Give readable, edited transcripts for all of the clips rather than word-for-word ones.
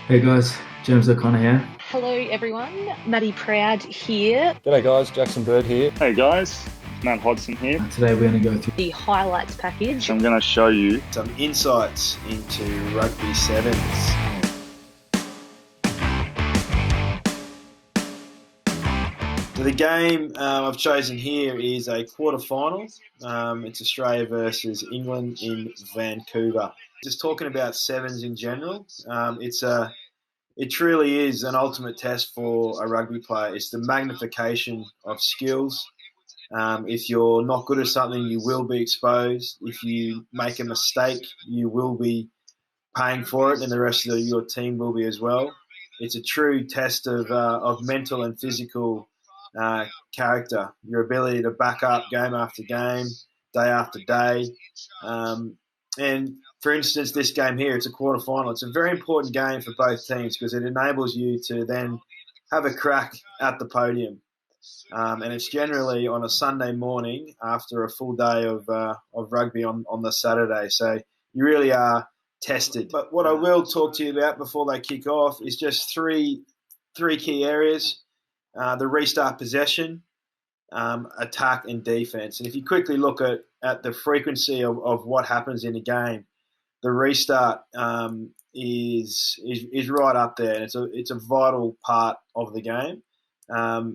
Hey guys, James O'Connor here. Hello, everyone. Maddie Proud here. G'day guys, Jackson Bird here. Hey guys, Matt Hodson here. Today we're going to go through The highlights package. I'm going to show you some insights into rugby sevens. So the game I've chosen here is a quarter-final. It's Australia versus England in Vancouver. Just talking about sevens in general, it truly is an ultimate test for a rugby player. It's the magnification of skills. If you're not good at something, you will be exposed. If you make a mistake, you will be paying for it, and the rest of your team will be as well. It's a true test of mental and physical character, your ability to back up game after game, day after day. And for instance, this game here, it's a quarterfinal. It's a very important game for both teams because it enables you to then have a crack at the podium. And it's generally on a Sunday morning after a full day of rugby on the Saturday. So you really are tested. But what I will talk to you about before they kick off is just three key areas. The restart possession, attack and defence. And if you quickly look at the frequency of what happens in a game, the restart is right up there. And it's a vital part of the game.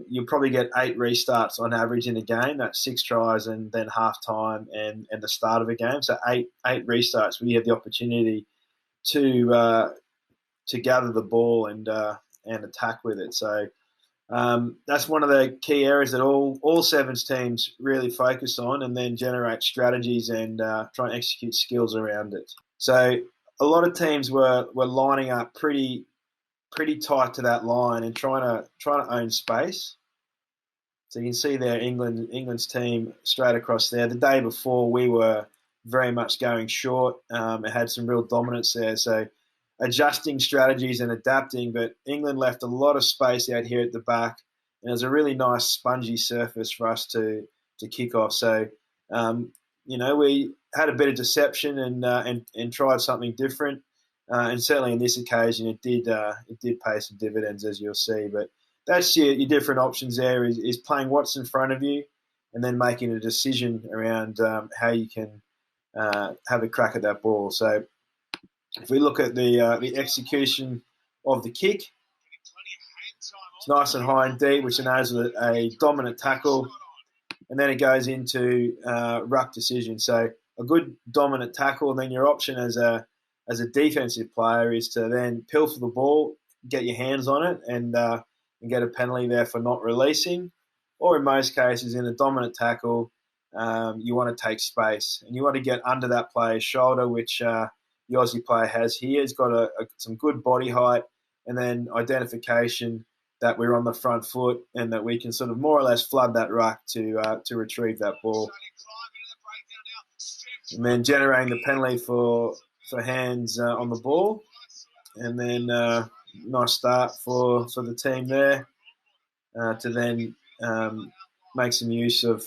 You'll probably get 8 restarts on average in a game. That's 6 tries and then half time and the start of a game. So eight restarts where you have the opportunity to gather the ball and attack with it. So that's one of the key areas that all sevens teams really focus on, and then generate strategies and try and execute skills around it. So a lot of teams were lining up pretty tight to that line and trying to own space. So you can see there England's team straight across there. The day before we were very much going short. It had some real dominance there. So adjusting strategies and adapting, but England left a lot of space out here at the back, and it was a really nice spongy surface for us to kick off. So we had a bit of deception and tried something different. And certainly in this occasion, it did pay some dividends, as you'll see. But that's your different options there is playing what's in front of you and then making a decision around how you can have a crack at that ball. So if we look at the execution of the kick, it's nice and high and deep, which enables a dominant tackle. And then it goes into ruck decision. So a good dominant tackle, and then your option as a defensive player is to then pilfer the ball, get your hands on it, and get a penalty there for not releasing. Or in most cases, in a dominant tackle, you want to take space and you want to get under that player's shoulder, which the Aussie player has here. He's got some good body height, and then identification that we're on the front foot and that we can sort of more or less flood that ruck to retrieve that ball. And then generating the penalty for hands on the ball, and then nice start for the team there to then make some use of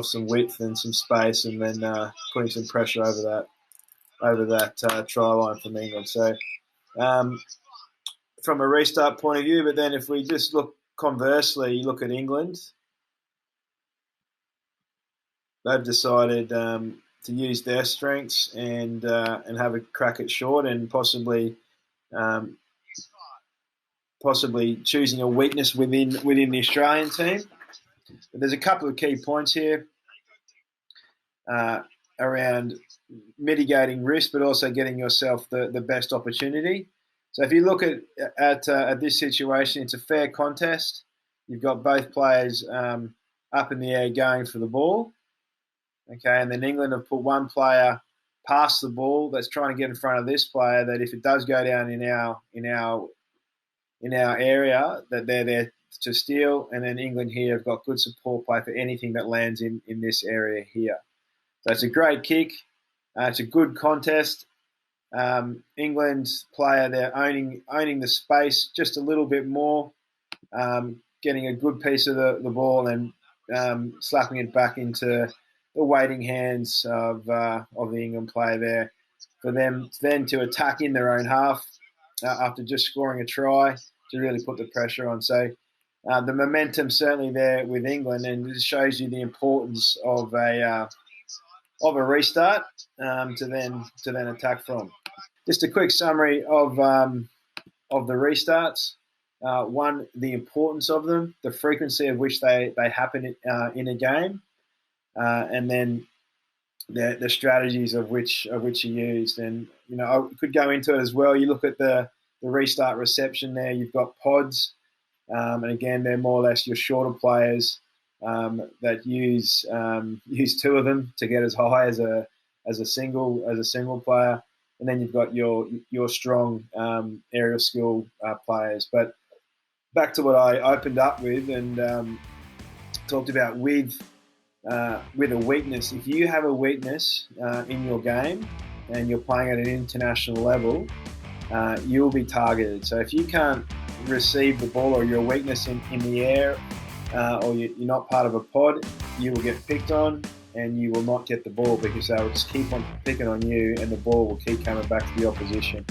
some width and some space, and then putting some pressure over that try line from England. So from a restart point of view, but then if we just look conversely, look at England, they've decided to use their strengths and have a crack at short, and possibly choosing a weakness within the Australian team. But there's a couple of key points here around mitigating risk, but also getting yourself the best opportunity. So if you look at this situation, it's a fair contest. You've got both players up in the air going for the ball. Okay, and then England have put one player past the ball that's trying to get in front of this player, that if it does go down in our area, that they're there to steal. And then England here have got good support play for anything that lands in this area here. So it's a great kick. It's a good contest. England's player, they're owning the space just a little bit more, getting a good piece of the ball and slapping it back into the waiting hands of the England player there, for them then to attack in their own half after just scoring a try to really put the pressure on. So the momentum certainly there with England, and it shows you the importance of a restart to then attack from. Just a quick summary of the restarts. One, the importance of them, the frequency of which they happen in a game, and then the strategies of which are used. And I could go into it as well. You look at the restart reception there. You've got pods, and again they're more or less your shorter players that use two of them to get as high as a single player, and then you've got your strong aerial skill players. But back to what I opened up with and talked about with a weakness. If you have a weakness in your game and you're playing at an international level, you'll be targeted. So if you can't receive the ball, or you're a weakness in the air, or you're not part of a pod, you will get picked on and you will not get the ball, because they will just keep on picking on you and the ball will keep coming back to the opposition.